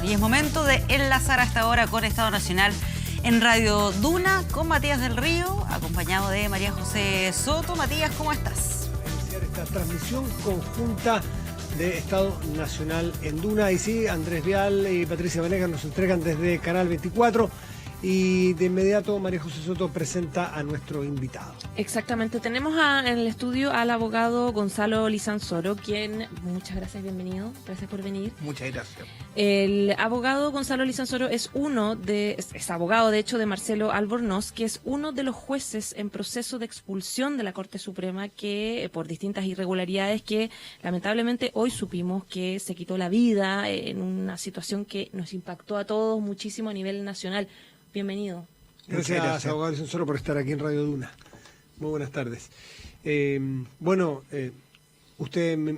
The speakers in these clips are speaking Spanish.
Y es momento de enlazar hasta ahora con Estado Nacional en Radio Duna con Matías del Río, acompañado de María José Soto. Matías, ¿cómo estás? Iniciar esta transmisión conjunta de Estado Nacional en Duna. Y sí, Andrés Vial y Patricia Venegas nos entregan desde Canal 24. Y de inmediato María José Soto presenta a nuestro invitado. Exactamente, tenemos en el estudio al abogado Gonzalo Lizansoro, quien, muchas gracias, bienvenido, gracias por venir. Muchas gracias. El abogado Gonzalo Lizansoro es abogado de hecho de Marcelo Albornoz, que es uno de los jueces en proceso de expulsión de la Corte Suprema que por distintas irregularidades que lamentablemente hoy supimos que se quitó la vida en una situación que nos impactó a todos muchísimo a nivel nacional. Bienvenido. Gracias, abogado Lizansoro, por estar aquí en Radio Duna. Muy buenas tardes. Usted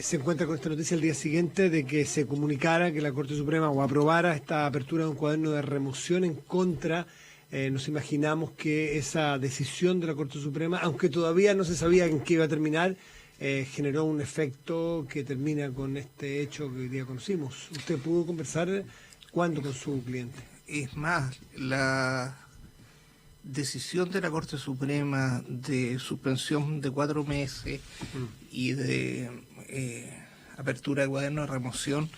se encuentra con esta noticia el día siguiente de que se comunicara que la Corte Suprema o aprobara esta apertura de un cuaderno de remoción en contra. Nos imaginamos que esa decisión de la Corte Suprema, aunque todavía no se sabía en qué iba a terminar, generó un efecto que termina con este hecho que hoy día conocimos. ¿Usted pudo conversar cuándo con su cliente? Es más, la decisión de la Corte Suprema de suspensión de 4 meses y de apertura de cuaderno de remoción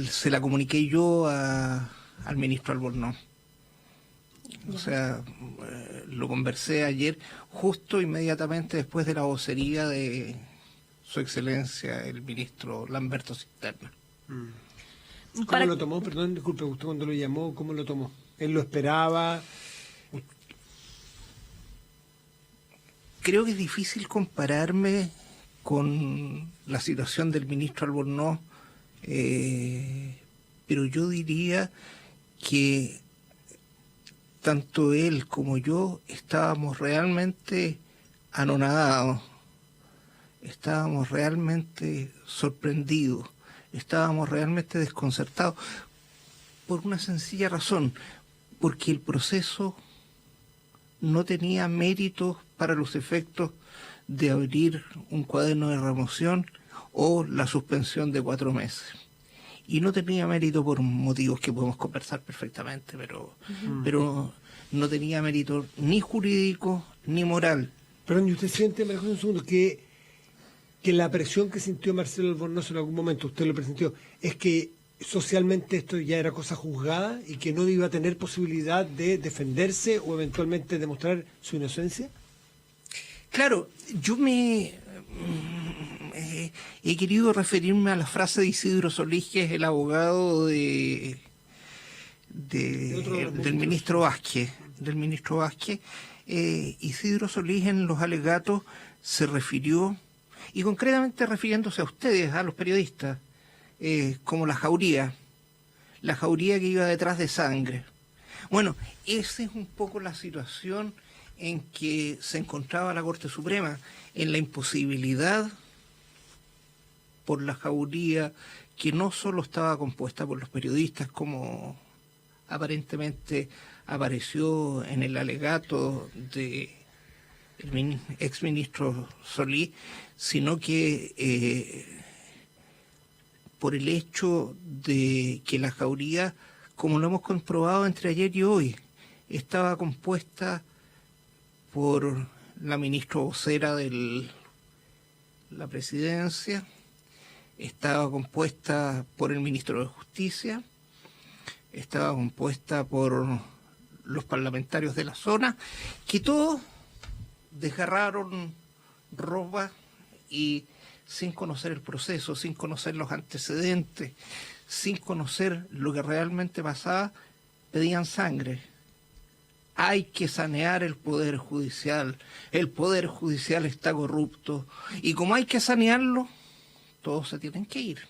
se la comuniqué yo al ministro Albornoz. O sea, lo conversé ayer, justo inmediatamente después de la vocería de Su Excelencia, el ministro Lamberto Cisterna. ¿Cómo lo tomó? Perdón, disculpe, usted cuando lo llamó, ¿cómo lo tomó? ¿Él lo esperaba? Creo que es difícil compararme con la situación del ministro Albornoz, pero yo diría que tanto él como yo estábamos realmente anonadados, estábamos realmente sorprendidos, estábamos realmente desconcertados por una sencilla razón, porque el proceso no tenía méritos para los efectos de abrir un cuaderno de remoción o la suspensión de 4 meses. Y no tenía mérito por motivos que podemos conversar perfectamente, pero no tenía mérito ni jurídico ni moral. Pero ¿y usted siente, María José, un segundo, que la presión que sintió Marcelo Albornoz en algún momento, usted lo presintió, es que socialmente esto ya era cosa juzgada y que no iba a tener posibilidad de defenderse o eventualmente demostrar su inocencia? Claro, yo he querido referirme a la frase de Isidro Solís, que es el abogado del ministro Vázquez. Isidro Solís en los alegatos se refirió, y concretamente refiriéndose a ustedes, a los periodistas, como la jauría que iba detrás de sangre. Bueno, esa es un poco la situación en que se encontraba la Corte Suprema, en la imposibilidad por la jauría, que no solo estaba compuesta por los periodistas, como aparentemente apareció en el alegato del exministro Solís, sino que por el hecho de que la jauría, como lo hemos comprobado entre ayer y hoy, estaba compuesta por la ministra vocera de la presidencia, estaba compuesta por el ministro de Justicia, estaba compuesta por los parlamentarios de la zona, que todos desgarraron ropa y sin conocer el proceso, sin conocer los antecedentes, sin conocer lo que realmente pasaba, pedían sangre. Hay que sanear el Poder Judicial está corrupto, y como hay que sanearlo, todos se tienen que ir.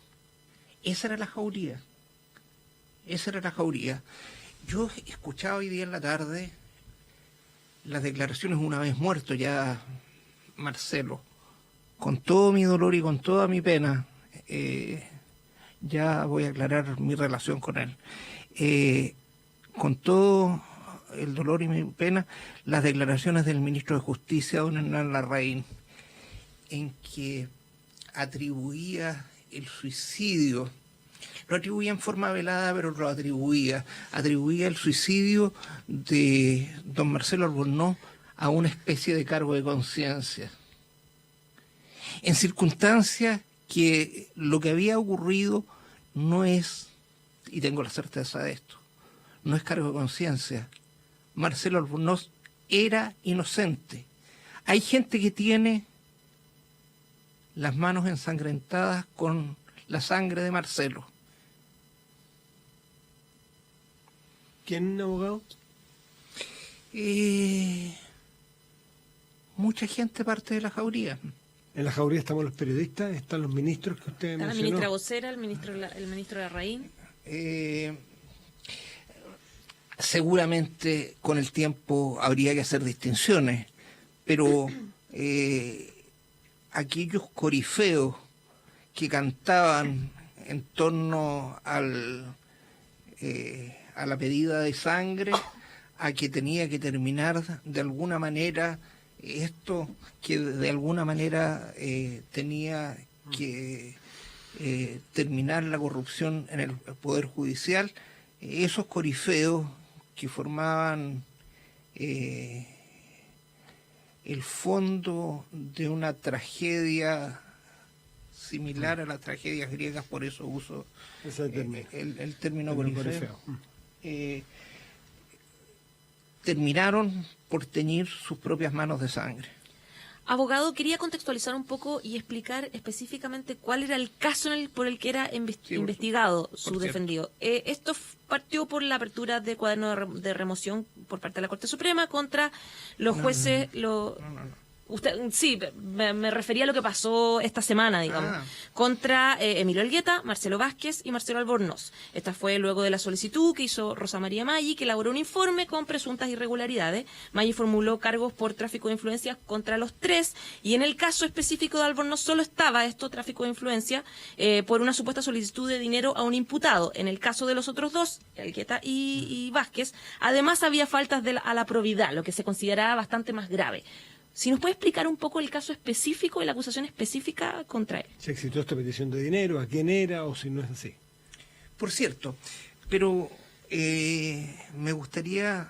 Esa era la jauría. Yo he escuchado hoy día en la tarde las declaraciones, una vez muerto ya Marcelo, con todo mi dolor y con toda mi pena, ya voy a aclarar mi relación con él, con todo el dolor y mi pena, las declaraciones del ministro de Justicia, don Hernán Larraín, en que atribuía el suicidio Lo atribuía en forma velada, pero lo atribuía el suicidio de don Marcelo Albornoz a una especie de cargo de conciencia. En circunstancias que lo que había ocurrido no es, y tengo la certeza de esto, no es cargo de conciencia. Marcelo Albornoz era inocente. Hay gente que tiene las manos ensangrentadas con la sangre de Marcelo. ¿Quién, abogado? Mucha gente parte de la jauría. En la jauría estamos los periodistas, están los ministros que usted Está la mencionó. ministra vocera, el ministro Larraín. Seguramente con el tiempo habría que hacer distinciones, pero aquellos corifeos que cantaban en torno a la pedida de sangre, a que tenía que terminar de alguna manera esto, que de alguna manera tenía que terminar la corrupción en el Poder Judicial, esos corifeos que formaban el fondo de una tragedia similar a las tragedias griegas, por eso uso el término corifeo, terminaron por teñir sus propias manos de sangre. Abogado, quería contextualizar un poco y explicar específicamente cuál era el caso por el que era investigado su defendido. Esto partió por la apertura de cuaderno de remoción por parte de la Corte Suprema contra los jueces. Usted, sí, me refería a lo que pasó esta semana, digamos, contra Emilio Elgueta, Marcelo Vázquez y Marcelo Albornoz. Esta fue luego de la solicitud que hizo Rosa María Maggi, que elaboró un informe con presuntas irregularidades. Maggi formuló cargos por tráfico de influencias contra los tres, y en el caso específico de Albornoz solo estaba tráfico de influencia por una supuesta solicitud de dinero a un imputado. En el caso de los otros dos, Elgueta y Vázquez, además había faltas a la probidad, lo que se consideraba bastante más grave. Si nos puede explicar un poco el caso específico y la acusación específica contra él. ¿Se excitó esta petición de dinero? ¿A quién era? ¿O si no es así? Por cierto, pero me gustaría,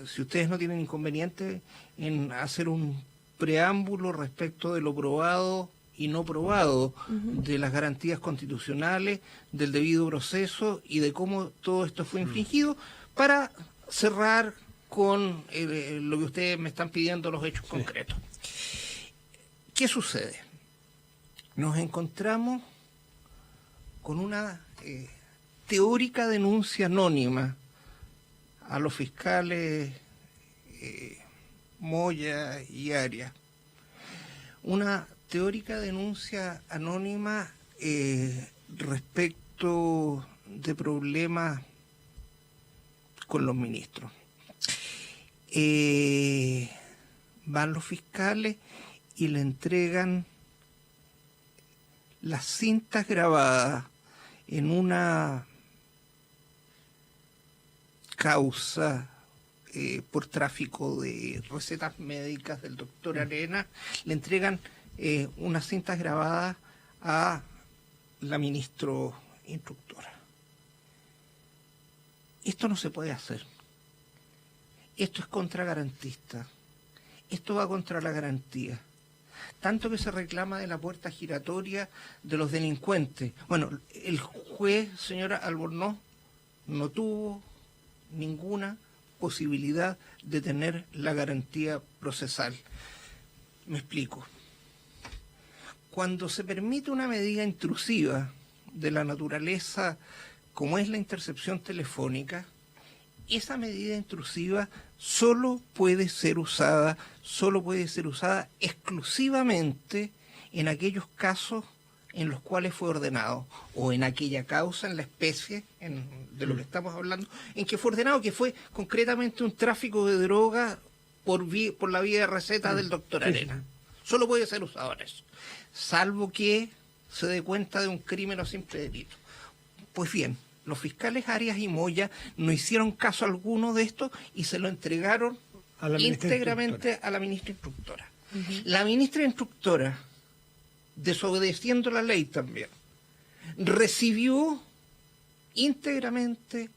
si ustedes no tienen inconveniente, en hacer un preámbulo respecto de lo probado y no probado, de las garantías constitucionales, del debido proceso y de cómo todo esto fue infringido, para cerrar con lo que ustedes me están pidiendo, los hechos concretos. ¿Qué sucede? Nos encontramos con una teórica denuncia anónima a los fiscales Moya y Arias. Una teórica denuncia anónima respecto de problemas con los ministros. Van los fiscales y le entregan las cintas grabadas en una causa por tráfico de recetas médicas del doctor Arena. Le entregan unas cintas grabadas a la ministro instructora. Esto no se puede hacer. Esto es contragarantista. Esto va contra la garantía. Tanto que se reclama de la puerta giratoria de los delincuentes. Bueno, el juez, señora Albornoz, no tuvo ninguna posibilidad de tener la garantía procesal. Me explico. Cuando se permite una medida intrusiva de la naturaleza como es la intercepción telefónica, esa medida intrusiva solo puede ser usada exclusivamente en aquellos casos en los cuales fue ordenado, o en aquella causa, en la especie de lo que estamos hablando, en que fue ordenado, que fue concretamente un tráfico de droga por la vía de receta del doctor Arena. Solo puede ser usado en eso, salvo que se dé cuenta de un crimen o simple delito. Pues bien, los fiscales Arias y Moya no hicieron caso alguno de esto y se lo entregaron íntegramente a la ministra instructora. La ministra instructora, desobedeciendo la ley también, recibió íntegramente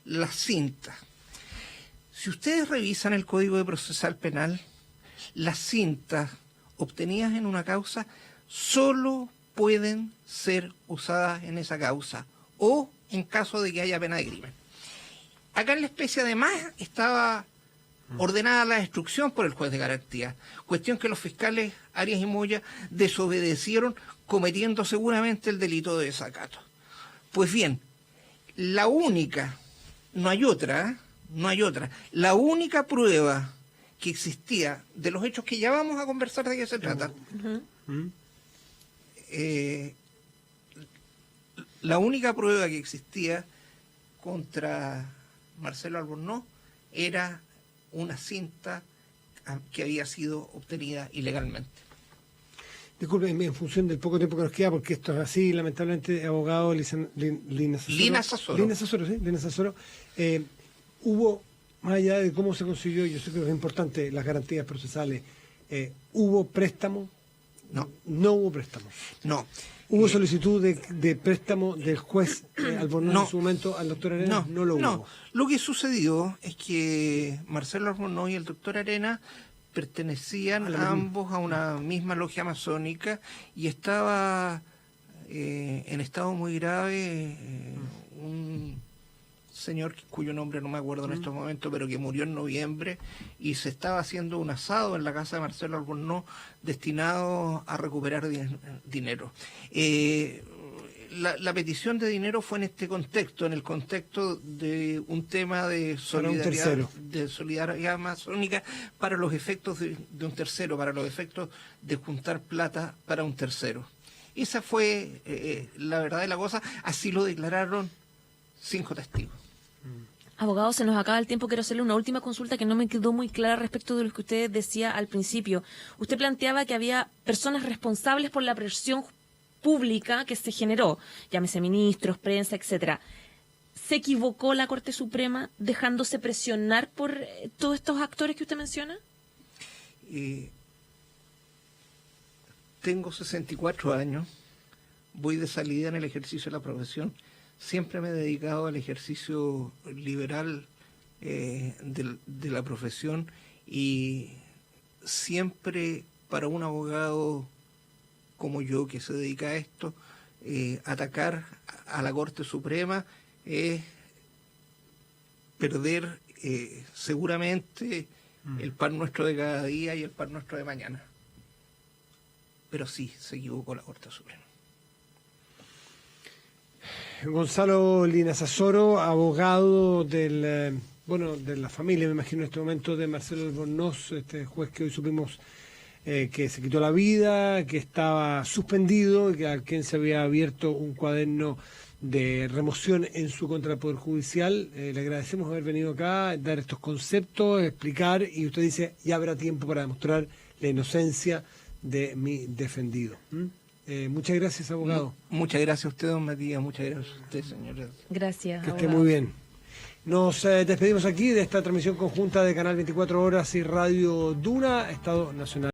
las cintas. Si ustedes revisan el Código de Procesal Penal, las cintas obtenidas en una causa solo pueden ser usadas en esa causa o en caso de que haya pena de crimen. Acá en la especie además estaba ordenada la destrucción por el juez de garantía, cuestión que los fiscales Arias y Moya desobedecieron, cometiendo seguramente el delito de desacato. Pues bien, la única, no hay otra, la única prueba que existía de los hechos que ya vamos a conversar de qué se trata, la única prueba que existía contra Marcelo Albornoz era una cinta que había sido obtenida ilegalmente. Disculpen, en función del poco tiempo que nos queda, porque esto es así, lamentablemente, abogado Lina Sasoro, hubo, más allá de cómo se consiguió, yo sé que es importante las garantías procesales, ¿hubo préstamo? No. No hubo préstamo. No. ¿Hubo solicitud de préstamo del juez Albornoz en su momento al doctor Arenas? No lo hubo. No. Lo que sucedió es que Marcelo Albornoz y el doctor Arenas pertenecían ambos a una misma logia masónica y estaba en estado muy grave un señor cuyo nombre no me acuerdo en estos momentos, pero que murió en noviembre, y se estaba haciendo un asado en la casa de Marcelo Albornoz destinado a recuperar dinero. La petición de dinero fue en este contexto, en el contexto de un tema de solidaridad masónica para los efectos de un tercero, para los efectos de juntar plata para un tercero. Esa fue la verdad de la cosa, así lo declararon 5 testigos. Abogado, se nos acaba el tiempo. Quiero hacerle una última consulta que no me quedó muy clara respecto de lo que usted decía al principio. Usted planteaba que había personas responsables por la presión pública que se generó, llámese ministros, prensa, etcétera. ¿Se equivocó la Corte Suprema dejándose presionar por todos estos actores que usted menciona? Tengo 64 años, voy de salida en el ejercicio de la profesión. Siempre me he dedicado al ejercicio liberal de la profesión, y siempre para un abogado como yo que se dedica a esto, atacar a la Corte Suprema es perder seguramente el pan nuestro de cada día y el pan nuestro de mañana. Pero sí, se equivocó la Corte Suprema. Gonzalo Lina Sasoro, abogado de la familia, me imagino en este momento, de Marcelo Albornoz, este juez que hoy supimos que se quitó la vida, que estaba suspendido, que a quien se había abierto un cuaderno de remoción en su contra del Poder Judicial. Le agradecemos haber venido acá, dar estos conceptos, explicar, y usted dice, ya habrá tiempo para demostrar la inocencia de mi defendido. Muchas gracias, abogado. Muchas gracias a usted, don Matías. Muchas gracias a usted, señora. Gracias, que abogado. esté muy bien. Nos despedimos aquí de esta transmisión conjunta de Canal 24 Horas y Radio Duna, Estado Nacional.